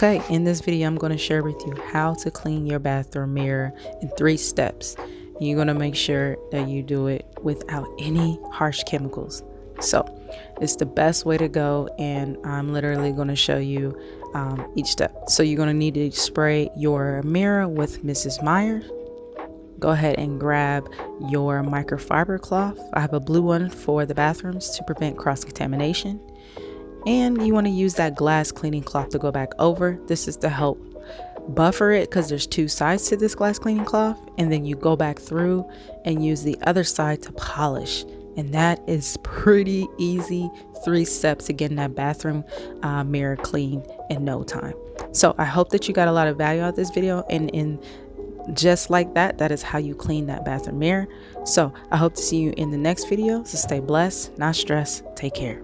Okay, in this video, I'm going to share with you how to clean your bathroom mirror in 3 steps. You're going to make sure that you do it without any harsh chemicals. So it's the best way to go, and I'm literally going to show you each step. So you're going to need to spray your mirror with Mrs. Meyers. Go ahead and grab your microfiber cloth. I have a blue one for the bathrooms to prevent cross-contamination. And you want to use that glass cleaning cloth to go back over. This is to help buffer it because there's 2 sides to this glass cleaning cloth. And then you go back through and use the other side to polish. And that is pretty easy. 3 steps to getting that bathroom mirror clean in no time. So I hope that you got a lot of value out of this video. And in just like that, that is how you clean that bathroom mirror. So I hope to see you in the next video. So stay blessed, not stressed. Take care.